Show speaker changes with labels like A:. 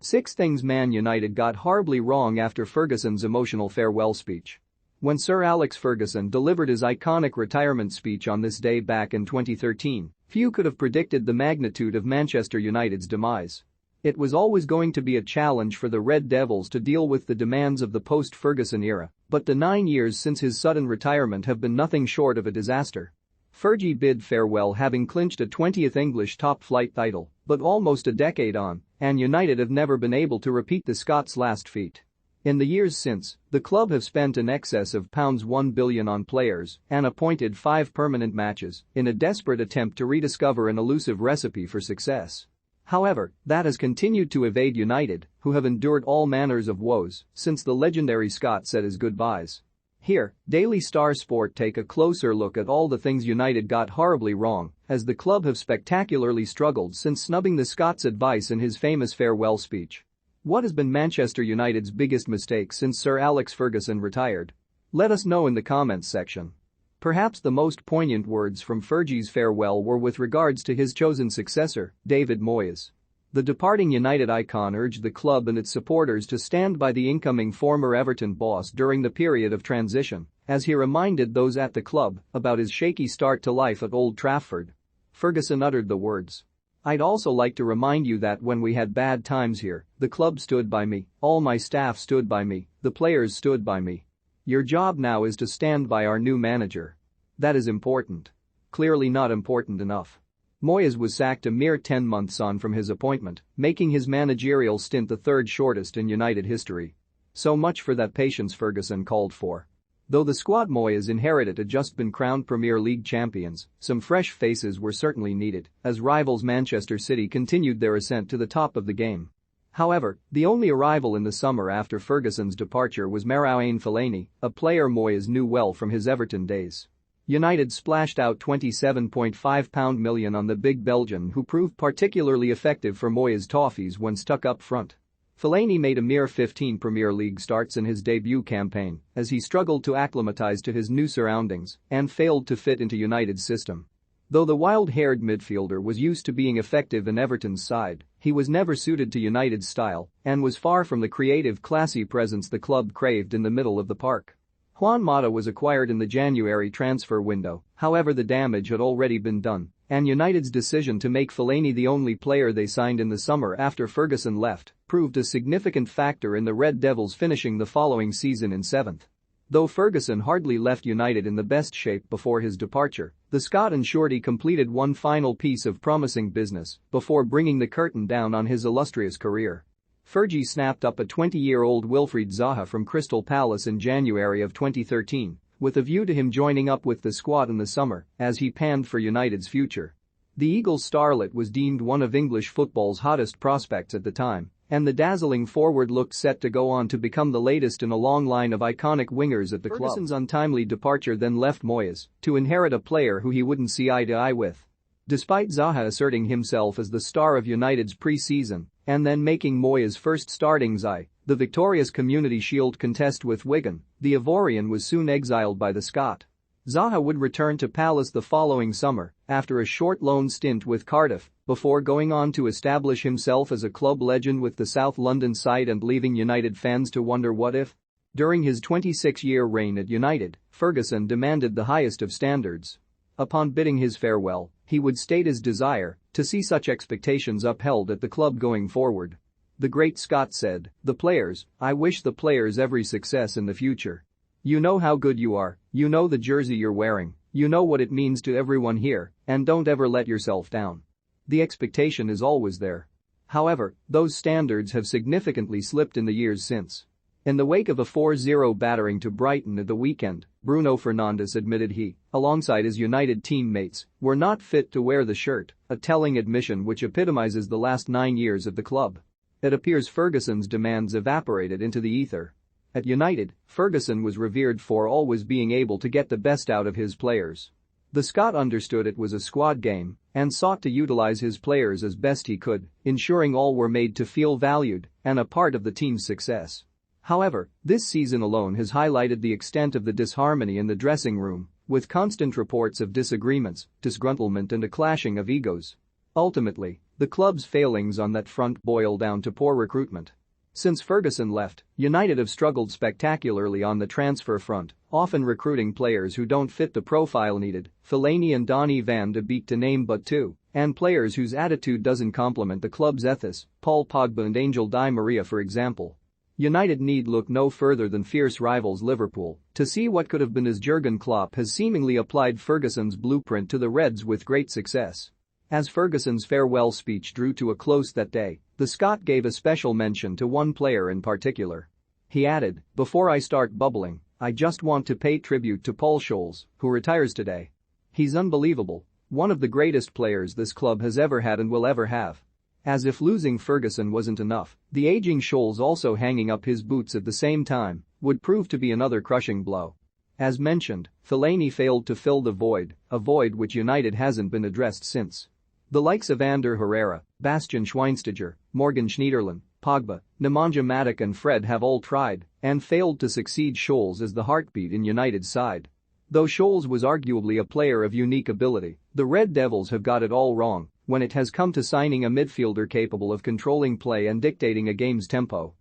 A: 6 Things Man United got horribly wrong after Ferguson's emotional farewell speech. When Sir Alex Ferguson delivered his iconic retirement speech on this day back in 2013, few could have predicted the magnitude of Manchester United's demise. It was always going to be a challenge for the Red Devils to deal with the demands of the post-Ferguson era, but the 9 years since his sudden retirement have been nothing short of a disaster. Fergie bid farewell having clinched a 20th English top-flight title, but almost a decade on, and United have never been able to repeat the Scots' last feat. In the years since, the club have spent in excess of £1 billion on players and appointed 5 permanent matches in a desperate attempt to rediscover an elusive recipe for success. However, that has continued to evade United, who have endured all manners of woes since the legendary Scot said his goodbyes. Here, Daily Star Sport take a closer look at all the things United got horribly wrong, as the club have spectacularly struggled since snubbing the Scot's advice in his famous farewell speech. What has been Manchester United's biggest mistake since Sir Alex Ferguson retired? Let us know in the comments section. Perhaps the most poignant words from Fergie's farewell were with regards to his chosen successor, David Moyes. The departing United icon urged the club and its supporters to stand by the incoming former Everton boss during the period of transition, as he reminded those at the club about his shaky start to life at Old Trafford. Ferguson uttered the words, "I'd also like to remind you that when we had bad times here, the club stood by me, all my staff stood by me, the players stood by me. Your job now is to stand by our new manager. That is important. Clearly not important enough." Moyes was sacked a mere 10 months on from his appointment, making his managerial stint the 3rd shortest in United history. So much for that patience Ferguson called for. Though the squad Moyes inherited had just been crowned Premier League champions, some fresh faces were certainly needed as rivals Manchester City continued their ascent to the top of the game. However, the only arrival in the summer after Ferguson's departure was Marouane Fellaini, a player Moyes knew well from his Everton days. United splashed out £27.5 million on the big Belgian who proved particularly effective for Moyes' Toffees when stuck up front. Fellaini made a mere 15 Premier League starts in his debut campaign as he struggled to acclimatise to his new surroundings and failed to fit into United's system. Though the wild-haired midfielder was used to being effective in Everton's side, he was never suited to United's style and was far from the creative, classy presence the club craved in the middle of the park. Juan Mata was acquired in the January transfer window, however the damage had already been done, and United's decision to make Fellaini the only player they signed in the summer after Ferguson left proved a significant factor in the Red Devils finishing the following season in 7th. Though Ferguson hardly left United in the best shape before his departure, the Scot ensured he completed one final piece of promising business before bringing the curtain down on his illustrious career. Fergie snapped up a 20-year-old Wilfried Zaha from Crystal Palace in January of 2013, with a view to him joining up with the squad in the summer as he panned for United's future. The Eagles starlet was deemed one of English football's hottest prospects at the time, and the dazzling forward looked set to go on to become the latest in a long line of iconic wingers at the club. Ferguson's untimely departure then left Moyes to inherit a player who he wouldn't see eye to eye with. Despite Zaha asserting himself as the star of United's pre-season and then making Moyes' first starting side, the victorious Community Shield contest with Wigan, the Ivorian was soon exiled by the Scot. Zaha would return to Palace the following summer after a short loan stint with Cardiff before going on to establish himself as a club legend with the South London side and leaving United fans to wonder what if. During his 26-year reign at United, Ferguson demanded the highest of standards. Upon bidding his farewell, he would state his desire to see such expectations upheld at the club going forward. The great Scot said, "The players, I wish the players every success in the future. You know how good you are, you know the jersey you're wearing, you know what it means to everyone here, and don't ever let yourself down." The expectation is always there. However, those standards have significantly slipped in the years since. In the wake of a 4-0 battering to Brighton at the weekend, Bruno Fernandes admitted he, alongside his United teammates, were not fit to wear the shirt, a telling admission which epitomizes the last 9 years of the club. It appears Ferguson's demands evaporated into the ether. At United, Ferguson was revered for always being able to get the best out of his players. The Scot understood it was a squad game and sought to utilize his players as best he could, ensuring all were made to feel valued and a part of the team's success. However, this season alone has highlighted the extent of the disharmony in the dressing room, with constant reports of disagreements, disgruntlement and a clashing of egos. Ultimately, The club's failings on that front boil down to poor recruitment. Since Ferguson left, United have struggled spectacularly on the transfer front, often recruiting players who don't fit the profile needed, Fellaini and Donny van de Beek to name but two, and players whose attitude doesn't complement the club's ethos, Paul Pogba and Angel Di Maria for example. United need look no further than fierce rivals Liverpool to see what could have been as Jurgen Klopp has seemingly applied Ferguson's blueprint to the Reds with great success. As Ferguson's farewell speech drew to a close that day, the Scot gave a special mention to one player in particular. He added, "Before I start bubbling, I just want to pay tribute to Paul Scholes, who retires today. He's unbelievable, one of the greatest players this club has ever had and will ever have." As if losing Ferguson wasn't enough, the aging Scholes also hanging up his boots at the same time would prove to be another crushing blow. As mentioned, Fellaini failed to fill the void, a void which United hasn't been addressed since. The likes of Ander Herrera, Bastian Schweinsteiger, Morgan Schneiderlin, Pogba, Nemanja Matic and Fred have all tried and failed to succeed Scholes as the heartbeat in United's side. Though Scholes was arguably a player of unique ability, the Red Devils have got it all wrong when it has come to signing a midfielder capable of controlling play and dictating a game's tempo.